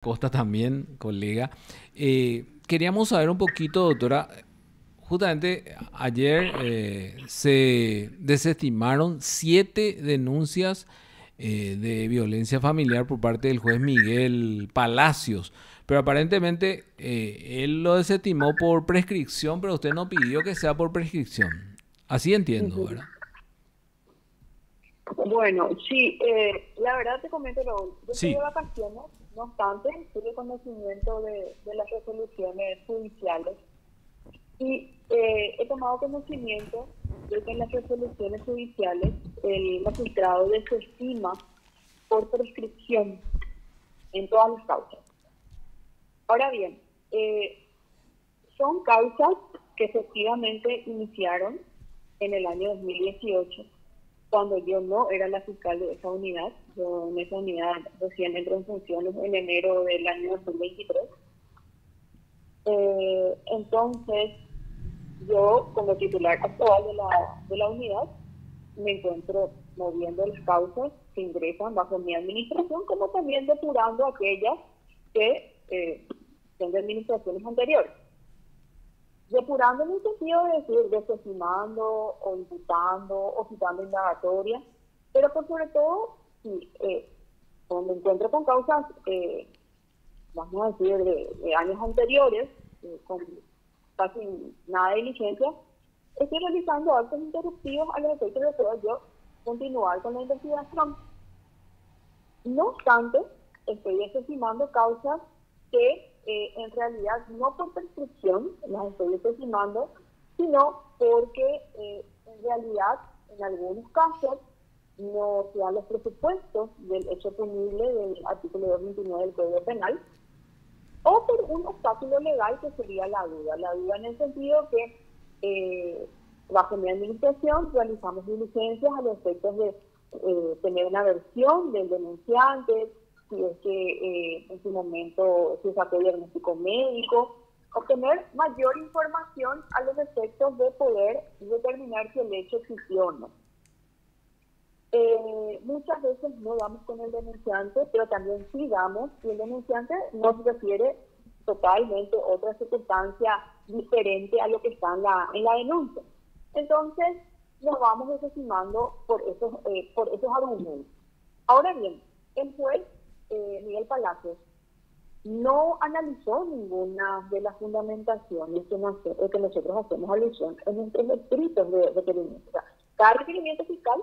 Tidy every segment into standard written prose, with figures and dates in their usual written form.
Costa también, colega. Queríamos saber un poquito, doctora, justamente ayer se desestimaron 7 denuncias de violencia familiar por parte del juez Miguel Palacios, pero aparentemente él lo desestimó por prescripción, pero usted no pidió que sea por prescripción. Así entiendo, Ujú. ¿verdad? Bueno, sí, la verdad te comento, yo estoy de Sí. vacaciones, no obstante, tuve conocimiento de las resoluciones judiciales y he tomado conocimiento de que en las resoluciones judiciales el magistrado desestima por prescripción en todas las causas. Ahora bien, son causas que efectivamente iniciaron en el año 2018, cuando yo no era la fiscal de esa unidad. Yo en esa unidad recién entré en funciones en enero del año 2023. Entonces, yo como titular actual de la unidad me encuentro moviendo las causas que ingresan bajo mi administración, como también depurando aquellas que son de administraciones anteriores. Depurando en el sentido de decir desestimando o imputando o citando indagatoria, pero por sobre todo, si cuando me encuentro con causas, vamos a decir, de años anteriores, con casi nada de diligencia, estoy realizando actos interruptivos a los efectos de poder yo continuar con la investigación. No obstante, estoy desestimando causas que en realidad no por prescripción las estoy desestimando, sino porque en realidad en algunos casos no se dan los presupuestos del hecho punible del artículo 229 del Código Penal, o por un obstáculo legal que sería la duda. La duda en el sentido que bajo mi administración realizamos diligencias a los efectos de tener una versión del denunciante, si es que en su momento se sacó diagnóstico médico, obtener mayor información a los efectos de poder determinar si el hecho existió o no. Muchas veces no damos con el denunciante, pero también sí damos si el denunciante nos refiere totalmente otra circunstancia diferente a lo que está en la denuncia. Entonces, nos vamos desestimando por esos argumentos. Ahora bien, el juez Miguel Palacios no analizó ninguna de las fundamentaciones que nosotros hacemos alusión en nuestros escritos de requerimiento. O sea, cada requerimiento fiscal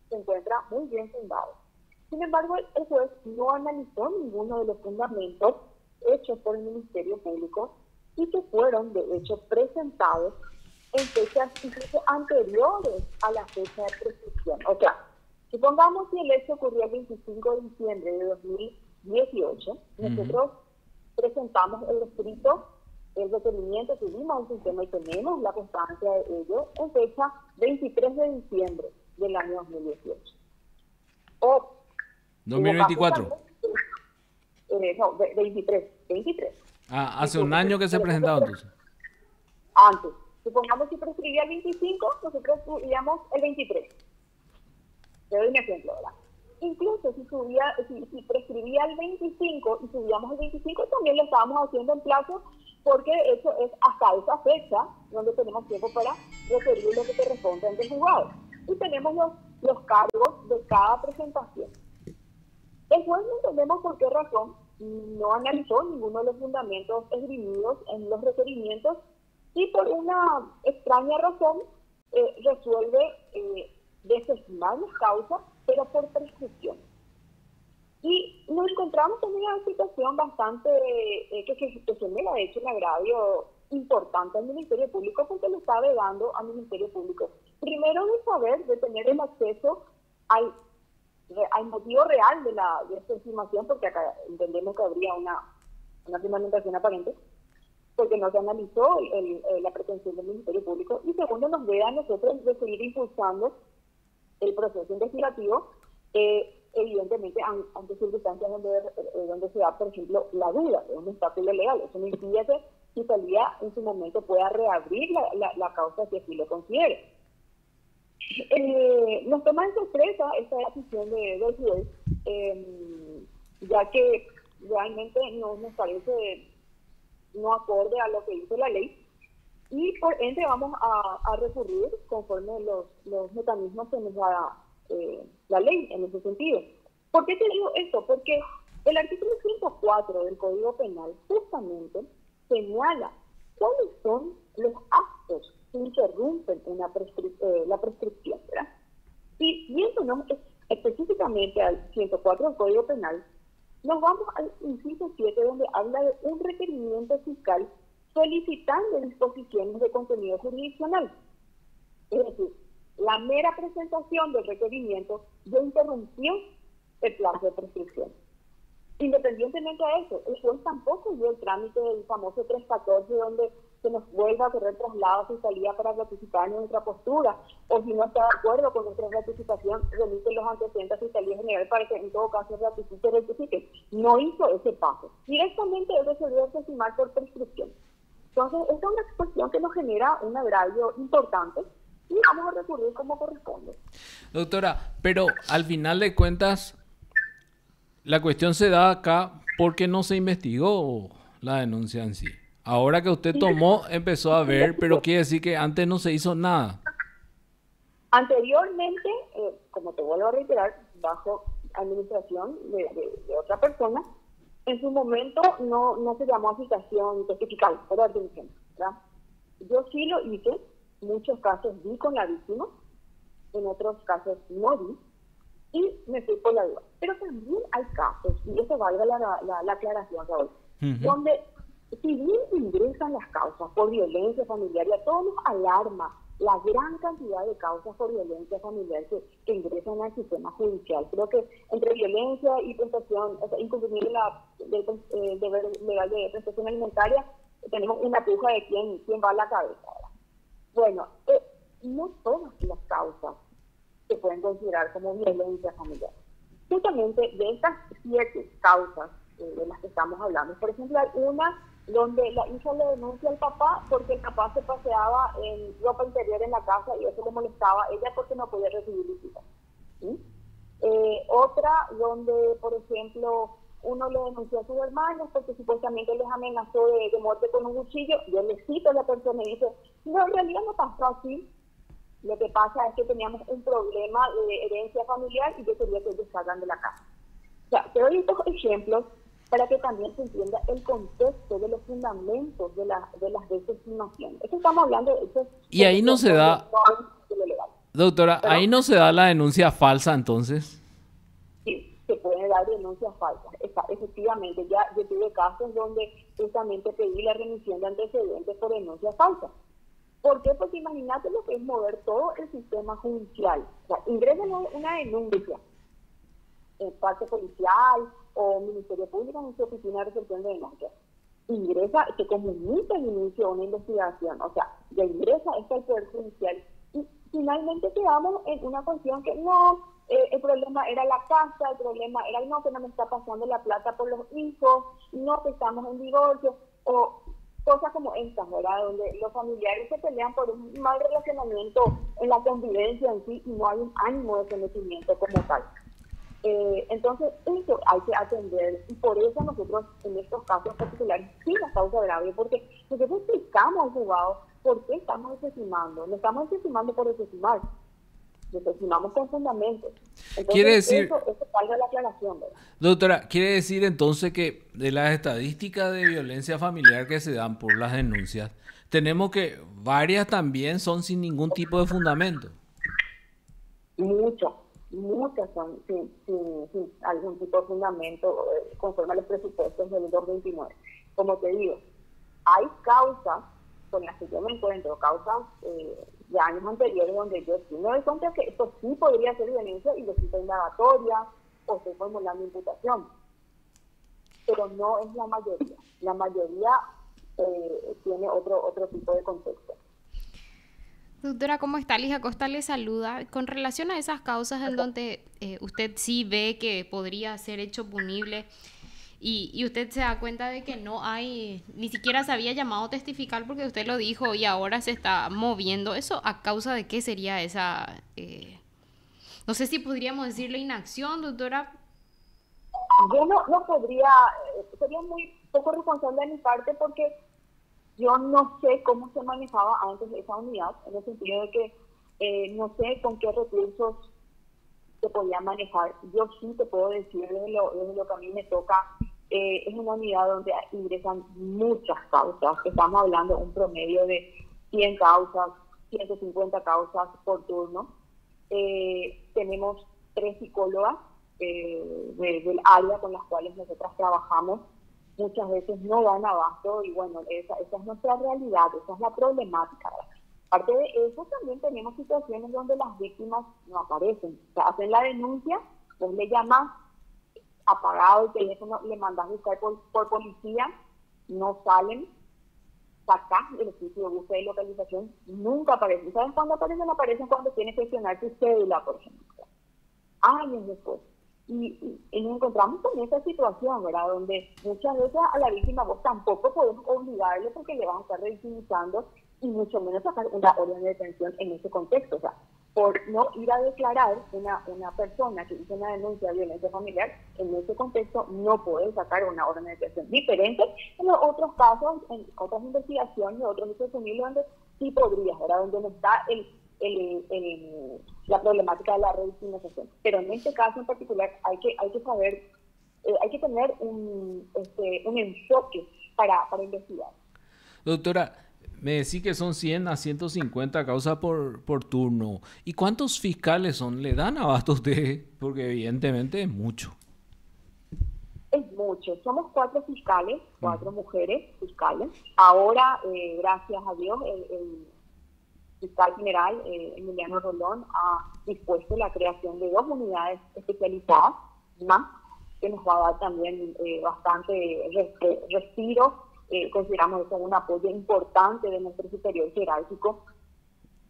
se encuentra muy bien fundado. Sin embargo, el juez no analizó ninguno de los fundamentos hechos por el Ministerio Público y que fueron, de hecho, presentados en fechas incluso anteriores a la fecha de prescripción. O sea, supongamos que el hecho ocurrió el 25 de diciembre de 2018, Ujú. nosotros presentamos el escrito, el requerimiento, subimos al sistema y tenemos la constancia de ello en fecha 23 de diciembre del año 2018. O hubo casos 2024. también, no, 23. Ah, hace un Entonces, año que se ha presentado entonces. antes, supongamos que prescribía el 25, nosotros subíamos el 23. Te doy un ejemplo, ¿verdad? Incluso si prescribía el 25 y subíamos el 25, también lo estábamos haciendo en plazo, porque de hecho es hasta esa fecha donde tenemos tiempo para referir lo que corresponde ante el juzgado. Y tenemos los cargos de cada presentación. El juez no entendemos por qué razón no analizó ninguno de los fundamentos esgrimidos en los requerimientos y por una extraña razón resuelve desestimar las causas, pero por prescripción. Y nos encontramos en una situación bastante que genera, de hecho, un agravio importante al Ministerio Público, porque le está vedando al Ministerio Público, primero, de saber, de tener el acceso al motivo real de esta estimación, porque acá entendemos que habría una fundamentación aparente, porque no se analizó la pretensión del Ministerio Público, y segundo, nos veda a nosotros de seguir impulsando el proceso investigativo, evidentemente ante circunstancias donde se da, por ejemplo, la duda de un obstáculo legal. Eso no impide que Fiscalía en su momento pueda reabrir la causa si así lo considere. Nos toma de sorpresa esta decisión del juez, ya que realmente no nos parece no acorde a lo que dice la ley, y por ende vamos a recurrir conforme los mecanismos que nos da la ley en ese sentido. ¿Por qué te digo esto? Porque el artículo 104 del Código Penal justamente señala cuáles son los actos que interrumpen la prescripción, ¿verdad? Y viéndonos específicamente al 104 del Código Penal, nos vamos al inciso 7, donde habla de un requerimiento fiscal solicitando disposiciones de contenido jurisdiccional. Es decir, la mera presentación del requerimiento ya interrumpió el plazo de prescripción. Independientemente de eso, el juez tampoco dio el trámite del famoso 314, donde se nos vuelva a correr traslados y salida para ratificar nuestra postura, o si no está de acuerdo con nuestra ratificación, remite los antecedentes a Fiscalía General para que en todo caso rectifique. No hizo ese paso. Directamente él resolvió desestimar por prescripción. Entonces, esta es una expresión que nos genera un agravio importante y vamos a recurrir como corresponde. Doctora, pero al final de cuentas, la cuestión se da acá porque no se investigó la denuncia en sí. Ahora que usted tomó, empezó a ver, pero quiere decir que antes no se hizo nada. Anteriormente, como te vuelvo a reiterar, bajo administración de otra persona, en su momento no se llamó a citación testifical, por darte un ejemplo, ¿verdad? Yo sí lo hice, en muchos casos vi con la víctima, en otros casos no vi, y me fui por la duda. Pero también hay casos, y eso valga la aclaración, Raúl, donde si bien ingresan las causas por violencia familiar, y a todos nos alarma la gran cantidad de causas por violencia familiar que ingresan al sistema judicial. Creo que entre violencia y prestación, o sea, incumplimiento del deber legal de prestación alimentaria, tenemos una puja de quién va a la cabeza. Bueno, no todas las causas se pueden considerar como violencia familiar. Justamente de estas 7 causas de las que estamos hablando, por ejemplo, hay una donde la hija le denuncia al papá porque el papá se paseaba en ropa interior en la casa y eso le molestaba a ella porque no podía recibir visitas. ¿Sí? Otra donde, por ejemplo, uno le denunció a sus hermanos porque supuestamente les amenazó de muerte con un cuchillo. Yo le cito a la persona y dice, no, en realidad no pasó así. Lo que pasa es que teníamos un problema de herencia familiar y yo quería que ellos salgan de la casa. O sea, te doy estos ejemplos para que también se entienda el contexto de los fundamentos de las desestimaciones. Esto estamos hablando de hechos. Y ahí no se da, doctora, pero ahí no se da la denuncia falsa entonces. Sí, se pueden dar denuncias falsas. Efectivamente, ya yo tuve casos donde justamente pedí la remisión de antecedentes por denuncias falsas. ¿Por qué? Porque imagínate lo que es mover todo el sistema judicial. O sea, ingresan una denuncia en parte policial o Ministerio Público en su oficina de recepción de denuncias. Ingresa, se comunica el inicio de una investigación, o sea, ya ingresa esto al Poder Judicial y finalmente quedamos en una cuestión que no, el problema era la casa, el problema era no, que no me está pasando la plata por los hijos, no, que estamos en divorcio, o cosas como estas, ¿verdad? Donde los familiares se pelean por un mal relacionamiento en la convivencia en sí y no hay un ánimo de sometimiento como tal. Entonces, eso hay que atender y por eso nosotros en estos casos particulares sí la causa grave, porque nosotros explicamos al juzgado por qué estamos desestimando. No estamos desestimando por desestimar, desestimamos con fundamentos. Entonces, quiere decir, eso valga la aclaración, ¿verdad? Doctora, quiere decir entonces que de las estadísticas de violencia familiar que se dan por las denuncias, tenemos que varias también son sin ningún tipo de fundamento. Muchas son sin algún tipo de fundamento conforme a los presupuestos del 2029. Como te digo, hay causas con las que yo me encuentro, causas de años anteriores donde yo sí me doy cuenta que esto sí podría ser violencia y lo cito indagatoria o estoy formulando imputación. Pero no es la mayoría. La mayoría tiene otro tipo de contexto. Doctora, ¿cómo está? Liz Acosta le saluda. Con relación a esas causas en donde usted sí ve que podría ser hecho punible y usted se da cuenta de que no hay, ni siquiera se había llamado a testificar porque usted lo dijo y ahora se está moviendo, ¿eso a causa de qué sería esa, no sé si podríamos decirle inacción, doctora? Yo no podría, sería muy poco responsable de mi parte porque yo no sé cómo se manejaba antes esa unidad, en el sentido de que no sé con qué recursos se podía manejar. Yo sí te puedo decir desde lo que a mí me toca, es una unidad donde ingresan muchas causas. Estamos hablando de un promedio de 100 causas, 150 causas por turno. Tenemos 3 psicólogas del área con las cuales nosotras trabajamos. Muchas veces no dan abasto y bueno, esa es nuestra realidad, esa es la problemática, ¿verdad? Aparte de eso, también tenemos situaciones donde las víctimas no aparecen. O sea, hacen la denuncia, vos le llamas, apagado el teléfono, le mandas buscar por policía, no salen, sacás el sitio de búsqueda y localización, nunca aparecen. ¿Sabes cuándo aparecen? Aparecen cuando tienes que gestionar tu cédula, por ejemplo. Años después. Y nos encontramos con esa situación, ¿verdad? Donde muchas veces a la víctima vos tampoco podés obligarle porque le vas a estar revictimizando y mucho menos sacar una orden de detención en ese contexto. O sea, por no ir a declarar una persona que hizo una denuncia de violencia familiar, en ese contexto no puede sacar una orden de detención. Diferente en los otros casos, en otras investigaciones, de otros hechos punibles, donde sí podrías, ¿verdad? Donde no está la problemática de la revictimización. Pero en este caso en particular hay que saber, hay que tener un enfoque para investigar. Doctora, me decís que son 100 a 150 causas por turno. ¿Y cuántos fiscales son? ¿Le dan abasto a ustedes? Porque evidentemente es mucho. Es mucho. Somos 4 fiscales, 4 mujeres fiscales. Ahora, gracias a Dios, el fiscal general Emiliano Rolón ha dispuesto la creación de 2 unidades especializadas más, que nos va a dar también bastante respiro. Consideramos eso un apoyo importante de nuestro superior jerárquico,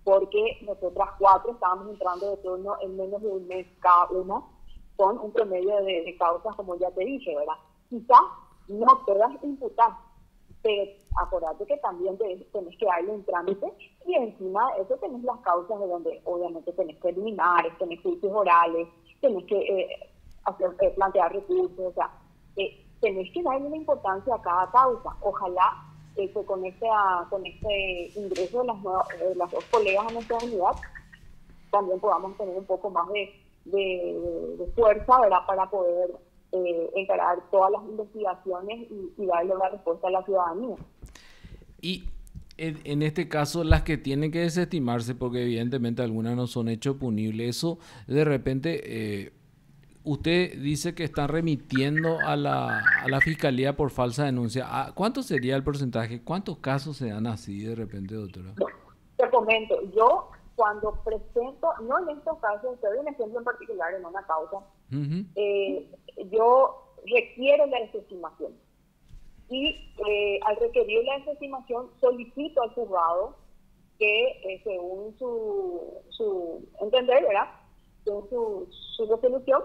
porque nosotras 4 estábamos entrando de turno en menos de un mes cada una, con un promedio de causas, como ya te dije, ¿verdad? Quizás no todas imputar, pero acordate que también tenés que darle un trámite y encima de eso tenés las causas de donde obviamente tenés que eliminar, tenés juicios orales, tenés que plantear recursos, o sea, tenés que darle una importancia a cada causa. Ojalá que con este ingreso de las 2 colegas a nuestra unidad también podamos tener un poco más de fuerza, ¿verdad?, para poder encarar todas las investigaciones y darle una respuesta a la ciudadanía. Y en este caso, las que tienen que desestimarse, porque evidentemente algunas no son hechos punibles, eso de repente, usted dice que están remitiendo a la fiscalía por falsa denuncia. ¿Cuánto sería el porcentaje? ¿Cuántos casos se dan así de repente, doctora? Te comento, yo cuando presento, no en estos casos, te doy un ejemplo en particular en una causa, yo requiero la desestimación. Y al requerir la desestimación, solicito al juzgado que, según su entender, ¿verdad?, según su resolución,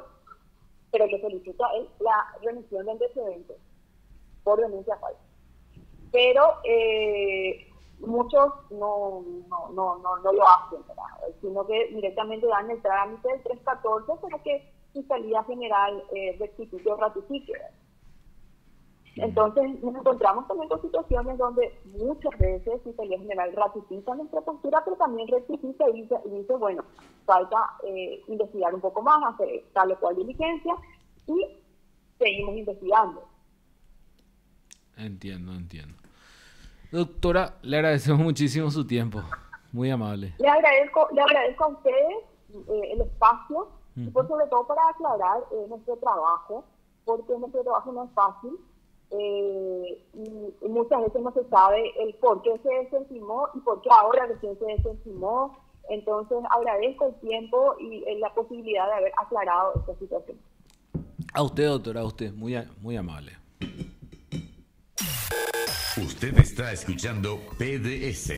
pero que solicita él la remisión de antecedentes por denuncia falsa. Pero muchos no lo hacen, ¿verdad?, sino que directamente dan el trámite del 314 para que Fiscalía General rectifique o ratifique. Entonces nos encontramos también con situaciones donde muchas veces Fiscalía General ratifica nuestra postura, pero también rectifica y dice, bueno, falta investigar un poco más, hacer tal o cual diligencia, y seguimos investigando. Entiendo. Doctora, le agradecemos muchísimo su tiempo, muy amable. Le agradezco a ustedes el espacio, y por sobre todo para aclarar nuestro trabajo, porque nuestro trabajo no es fácil. Y muchas veces no se sabe el por qué se desestimó y por qué ahora recién se desestimó. Entonces agradezco el tiempo y la posibilidad de haber aclarado esta situación. A usted, doctora, a usted, muy amable. Usted está escuchando PDS.